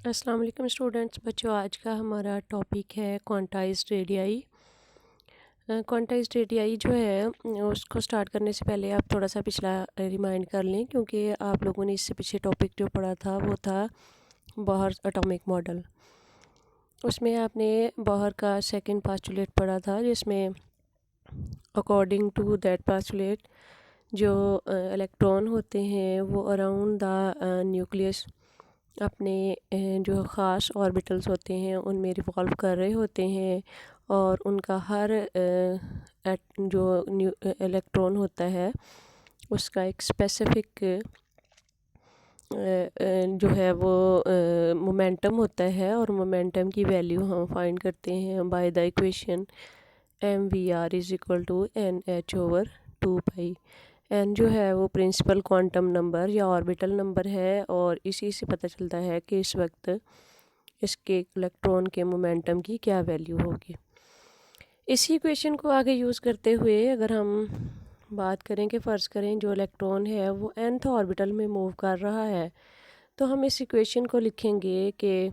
अस्सलाम वालेकुम स्टूडेंट्स। बच्चों, आज का हमारा टॉपिक है क्वांटाइज्ड रेडियाई। क्वांटाइज्ड रेडियाई जो है उसको स्टार्ट करने से पहले आप थोड़ा सा पिछला रिमाइंड कर लें, क्योंकि आप लोगों ने इससे पीछे टॉपिक जो पढ़ा था वो था बोहर एटॉमिक मॉडल। उसमें आपने बोहर का सेकंड पास्टुलेट पढ़ा था, जिसमें अकॉर्डिंग टू दैट पास्टुलेट जो इलेक्ट्रॉन होते हैं वो अराउंड द न्यूक्लियस अपने जो ख़ास ऑर्बिटल्स होते हैं उनमें रिवॉल्व कर रहे होते हैं, और उनका हर जो इलेक्ट्रॉन होता है उसका एक स्पेसिफिक जो है वो मोमेंटम होता है, और मोमेंटम की वैल्यू हम फाइंड करते हैं by the equation mvr is equal to NH/2 pi. N जो है वो प्रिंसिपल क्वांटम नंबर या ऑर्बिटल नंबर है, और इसी से पता चलता है कि इस वक्त इसके इलेक्ट्रॉन के मोमेंटम की क्या वैल्यू होगी। इसी इक्वेशन को आगे यूज़ करते हुए अगर हम बात करें कि फ़र्ज़ करें जो इलेक्ट्रॉन है वो nth ऑर्बिटल में मूव कर रहा है, तो हम इस इक्वेशन को लिखेंगे कि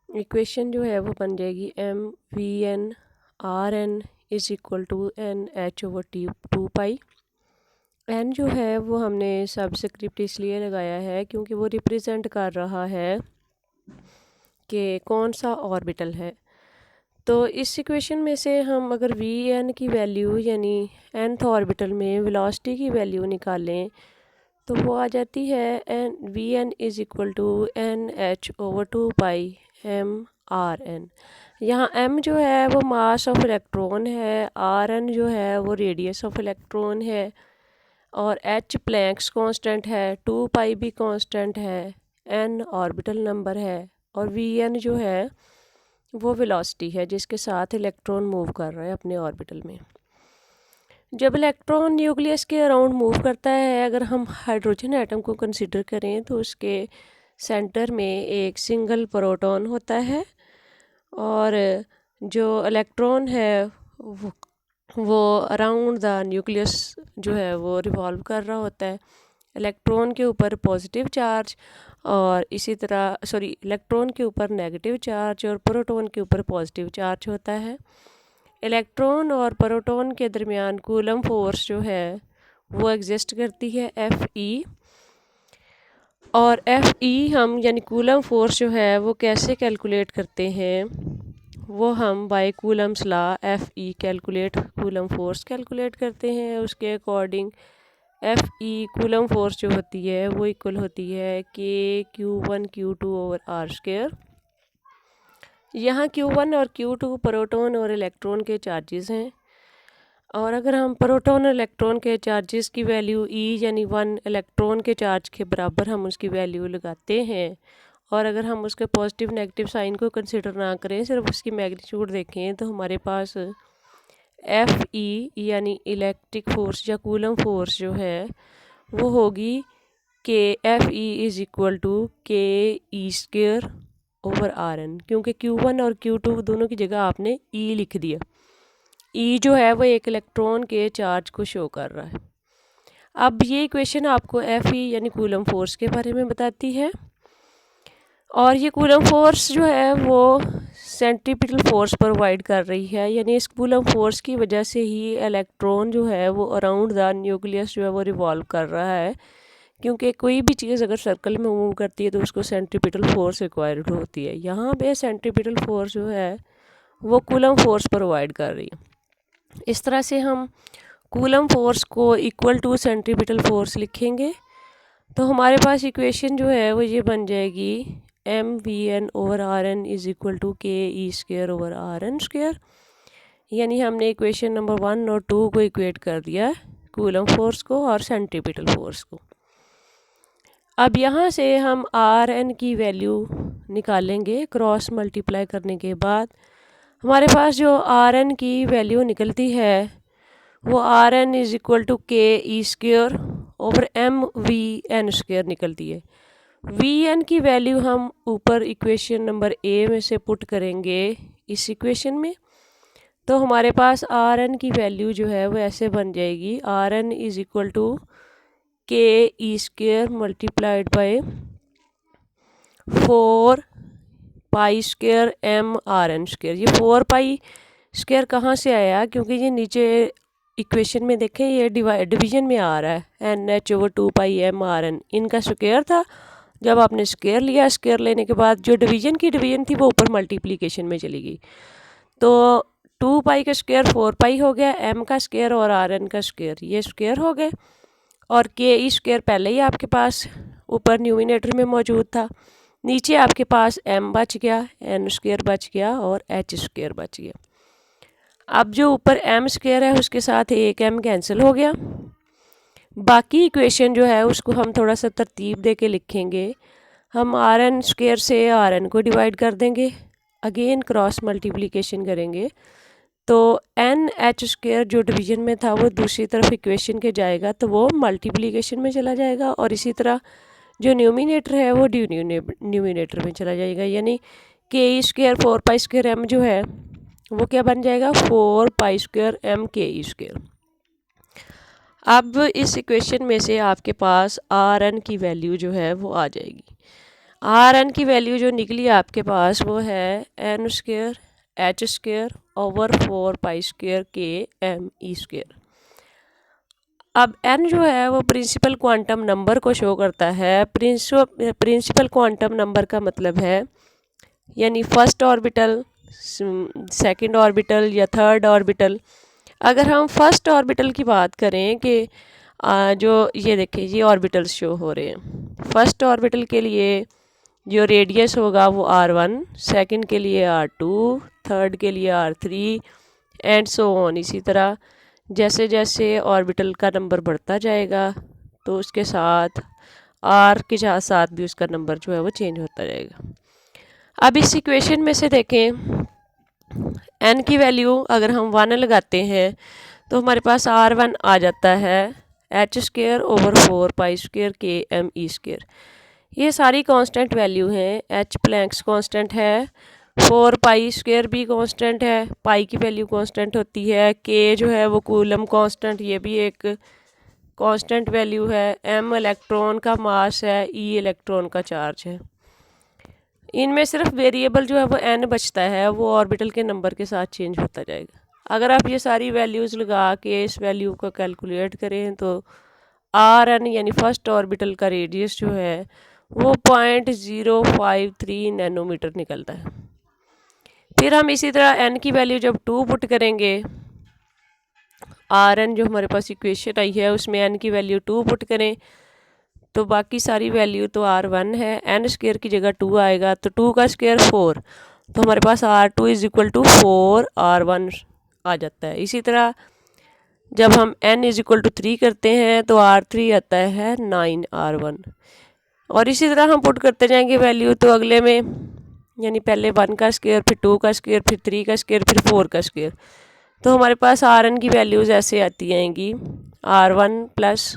इक्वेशन जो है वो बन जाएगी mvn/rn is equal to NH/2 pi. N जो है वो हमने सबस्क्रिप्ट इसलिए लगाया है क्योंकि वो रिप्रेजेंट कर रहा है कि कौन सा ऑर्बिटल है। तो इस इक्वेशन में से हम अगर वी एन की वैल्यू यानी nth ऑर्बिटल में वेलोसिटी की वैल्यू निकालें तो वो आ जाती है n v n is equal to NH/2 pi m/r n। यहाँ m जो है वो मास ऑफ इलेक्ट्रॉन है, rn जो है वो रेडियस ऑफ इलेक्ट्रॉन है, और h प्लैंक्स कांस्टेंट है, 2 पाई भी कांस्टेंट है, n ऑर्बिटल नंबर है, और vn जो है वो वेलोसिटी है जिसके साथ इलेक्ट्रॉन मूव कर रहा है अपने ऑर्बिटल में। जब इलेक्ट्रॉन न्यूक्लियस के अराउंड मूव करता है, अगर हम हाइड्रोजन एटम को कंसीडर करें तो उसके सेंटर में एक सिंगल प्रोटॉन होता है, और जो इलेक्ट्रॉन है वो अराउंड द न्यूक्लियस जो है वो रिवॉल्व कर रहा होता है। इलेक्ट्रॉन के ऊपर पॉजिटिव चार्ज और इसी तरह इलेक्ट्रॉन के ऊपर नेगेटिव चार्ज और प्रोटॉन के ऊपर पॉजिटिव चार्ज होता है। इलेक्ट्रॉन और प्रोटॉन के दरमियान कूलम फोर्स जो है वो एग्जिस्ट करती है Fe, और Fe हम यानी कूलम फोर्स जो है वो कैसे कैलकुलेट करते हैं, वो हम by Coulomb's law Fe calculate Coulomb force calculate करते हैं। उसके अकॉर्डिंग Fe कूलम फोर्स जो होती है वो इक्वल होती है K(Q1Q2/r²। यहाँ Q1 और Q2 प्रोटॉन और इलेक्ट्रॉन के चार्जेस हैं, और अगर हम प्रोटॉन और इलेक्ट्रॉन के चार्जेस की वैल्यू E यानी 1 इलेक्ट्रॉन के चार्ज के बराबर हम उसकी वैल्यू लगाते हैं, और अगर हम उसके पॉजिटिव नेगेटिव साइन को कंसिडर ना करें, सिर्फ उसकी मैग्नीट्यूड देखें, तो हमारे पास Fe यानी इलेक्ट्रिक फोर्स या कूलम फोर्स जो है वो होगी कि Fe is equal to KE²/Rn, क्योंकि Q1 और Q2 दोनों की जगह आपने E लिख दिया। E जो है वो एक इलेक्ट्रॉन के चार्ज को शो कर रहा है। अब ये इक्वेशन आपको Fe यानी कूलम फोर्स के बारे में बताती है, और ये कूलम फोर्स जो है वो सेंट्रीपिटल फोर्स प्रोवाइड कर रही है, यानी इस कूलम फोर्स की वजह से ही इलेक्ट्रॉन जो है वो अराउंड द न्यूक्लियस जो है वो रिवॉल्व कर रहा है, क्योंकि कोई भी चीज़ अगर सर्कल में मूव करती है तो उसको सेंट्रीपिटल फोर्स रिक्वायर्ड होती है। यहाँ पे सेंट्रीपिटल फोर्स जो है वो कूलम फोर्स प्रोवाइड कर रही है। इस तरह से हम कूलम फोर्स को इक्वल टू सेंट्रीपिटल फोर्स लिखेंगे, तो हमारे पास इक्वेशन जो है वो ये बन जाएगी mvn/rn is equal to KE²/rn²। यानी हमने इक्वेशन नंबर 1 और 2 को इक्वेट कर दिया कूलम फोर्स को और सेंट्रीपिटल फोर्स को। अब यहाँ से हम Rn की वैल्यू निकालेंगे। क्रॉस मल्टीप्लाई करने के बाद हमारे पास जो Rn की वैल्यू निकलती है वो Rn is equal to KE²/mvn² निकलती है। Vn की वैल्यू हम ऊपर इक्वेशन नंबर A में से पुट करेंगे इस इक्वेशन में, तो हमारे पास Rn की वैल्यू जो है वो ऐसे बन जाएगी Rn is equal to KE² multiplied by 4 pi square M R N square. ये 4 पाई स्क्वायर कहाँ से आया, क्योंकि ये नीचे इक्वेशन में देखें ये डिवीजन में आ रहा है एन एच ओवर 2 पाई एम आर एन, इनका स्क्वायर था। जब आपने स्क्वायर लिया, स्क्वायर लेने के बाद जो डिवीजन थी वो ऊपर मल्टीप्लिकेशन में चली गई, तो 2 पाई का स्क्वायर 4 पाई हो गया, एम का स्क्वायर और आर एन का स्क्वायर ये स्क्वायर हो गए, और के ई स्क्वायर पहले ही आपके पास ऊपर न्यूमिनेटर में मौजूद था, नीचे आपके पास एम बच गया, एन स्क्वायर बच गया और एच स्क्वायर बच गया। अब जो ऊपर एम स्क्वायर है उसके साथ एक एम कैंसिल हो गया। बाकी इक्वेशन जो है उसको हम थोड़ा सा तरतीब दे के लिखेंगे। हम आर एन स्क्वायर से आर एन को डिवाइड कर देंगे, अगेन क्रॉस मल्टीप्लिकेशन करेंगे, तो एन एच स्क्वायर जो डिवीजन में था वो दूसरी तरफ इक्वेशन के जाएगा, तो वो मल्टीप्लिकेशन में चला जाएगा, और इसी तरह जो न्यूमिनेटर है वो न्यूमिनेटर में चला जाएगा, यानी के E square 4 pi square M जो है वो क्या बन जाएगा 4 पाई स्क्वायर एम के ई स्क्वायर। अब इस इक्वेशन में से आपके पास आर एन की वैल्यू जो है वो आ जाएगी। आर एन की वैल्यू जो निकली आपके पास वो है N square H square over 4 pi square के एम ई स्क्वायर। अब n जो है वो प्रिंसिपल क्वांटम नंबर को शो करता है। प्रिंसिपल क्वांटम नंबर का मतलब है यानी फर्स्ट ऑर्बिटल, सेकंड ऑर्बिटल या थर्ड ऑर्बिटल। अगर हम फर्स्ट ऑर्बिटल की बात करें कि जो ये देखें ये ऑर्बिटल्स शो हो रहे हैं, फर्स्ट ऑर्बिटल के लिए जो रेडियस होगा वो r1, सेकंड के लिए r2, थर्ड के लिए r3 एंड सो ऑन। इसी तरह जैसे जैसे ऑर्बिटल का नंबर बढ़ता जाएगा तो उसके साथ r के साथ भी उसका नंबर जो है वो चेंज होता जाएगा। अब इस इक्वेशन में से देखें n की वैल्यू अगर हम 1 लगाते हैं तो हमारे पास r1 आ जाता है H square over 4 pi square के एम ई स्क्वायर। ये सारी कांस्टेंट वैल्यू हैं। एच प्लैंक्स कांस्टेंट है, 4 पाई स्क्वायर भी कांस्टेंट है, पाई की वैल्यू कांस्टेंट होती है, के जो है वो कूलम कांस्टेंट ये भी एक कांस्टेंट वैल्यू है, एम इलेक्ट्रॉन का मास है, ई इलेक्ट्रॉन का चार्ज है। इनमें सिर्फ वेरिएबल जो है वो n बचता है, वो ऑर्बिटल के नंबर के साथ चेंज होता जाएगा। अगर आप ये सारी वैल्यूज़ लगा के इस वैल्यू को कैलकुलेट करें तो आर एन यानी फर्स्ट ऑर्बिटल का रेडियस जो है वो 0.053 नैनोमीटर निकलता है। फिर हम इसी तरह n की वैल्यू जब 2 पुट करेंगे, आर एन जो हमारे पास इक्वेशन आई है उसमें n की वैल्यू 2 पुट करें तो बाकी सारी वैल्यू तो r1 है, n स्क्वायर की जगह 2 आएगा, तो 2 का स्क्वायर 4, तो हमारे पास r2 is equal to 4 r1 आ जाता है। इसी तरह जब हम n इज इक्वल टू 3 करते हैं तो r3 आता है 9 r1, और इसी तरह हम पुट करते जाएंगे वैल्यू, तो अगले में यानी पहले 1 का स्क्वायर, फिर 2 का स्क्वायर, फिर 3 का स्क्वायर, फिर 4 का स्क्वायर, तो हमारे पास rn की वैल्यूज़ ऐसे आती आएंगी r1 प्लस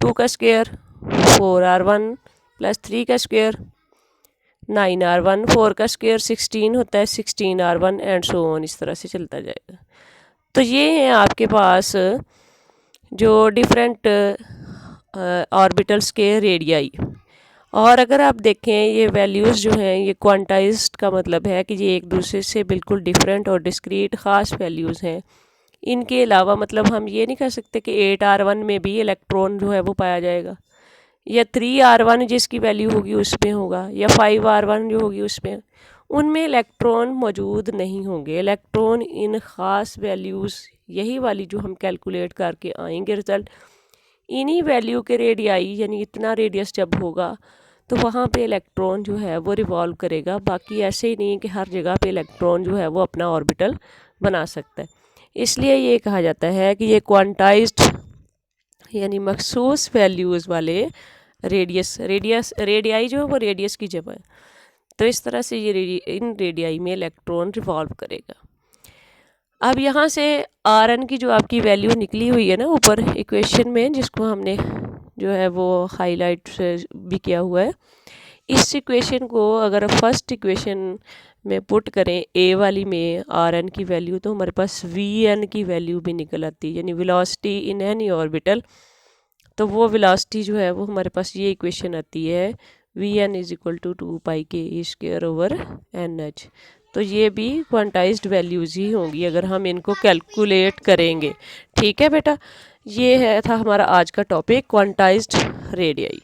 2 का स्क्वायर 4r1 प्लस 3 का स्क्वायर 9r1, 4 का स्क्वायर 16 होता है 16r1 एंड सो ऑन, इस तरह से चलता जाएगा। तो ये हैं आपके पास जो डिफरेंट ऑर्बिटल्स के रेडियाई। और अगर आप देखें ये वैल्यूज़ जो हैं ये क्वांटाइज्ड का मतलब है कि ये एक दूसरे से बिल्कुल डिफरेंट और डिस्क्रीट ख़ास वैल्यूज़ हैं। इनके अलावा मतलब हम ये नहीं कह सकते कि 8r1 में भी इलेक्ट्रॉन जो है वो पाया जाएगा, या 3r1 जिसकी वैल्यू होगी उसमें होगा, या 5r1 जो होगी उसमें, उनमें इलेक्ट्रॉन मौजूद नहीं होंगे। इलेक्ट्रॉन इन ख़ास वैल्यूज़ यही वाली जो हम कैलकुलेट करके आएंगे रिज़ल्ट, इन्हीं वैल्यू के रेडियाई यानी इतना रेडियस जब होगा तो वहाँ पे इलेक्ट्रॉन जो है वो रिवॉल्व करेगा। बाकी ऐसे ही नहीं कि हर जगह पे इलेक्ट्रॉन जो है वो अपना ऑर्बिटल बना सकता है। इसलिए ये कहा जाता है कि ये क्वांटाइज्ड यानी मखसूस वैल्यूज़ वाले रेडियाई जो है वो रेडियस की जगह है। तो इस तरह से ये इन रेडियाई में इलेक्ट्रॉन रिवॉल्व करेगा। अब यहाँ से आर एन की जो आपकी वैल्यू निकली हुई है ना ऊपर इक्वेशन में, जिसको हमने जो है वो हाईलाइट भी किया हुआ है, इस इक्वेशन को अगर फर्स्ट इक्वेशन में पुट करें ए वाली में आर एन की वैल्यू, तो हमारे पास वी एन की वैल्यू भी निकल आती है, यानी वेलोसिटी इन एनी ऑर्बिटल। तो वो वेलोसिटी जो है वो हमारे पास ये इक्वेशन आती है V N is equal to 2π/k²/NH। तो ये भी क्वांटाइज्ड वैल्यूज़ ही होंगी अगर हम इनको कैलकुलेट करेंगे। ठीक है बेटा, ये है था हमारा आज का टॉपिक क्वांटाइज्ड रेडियाई।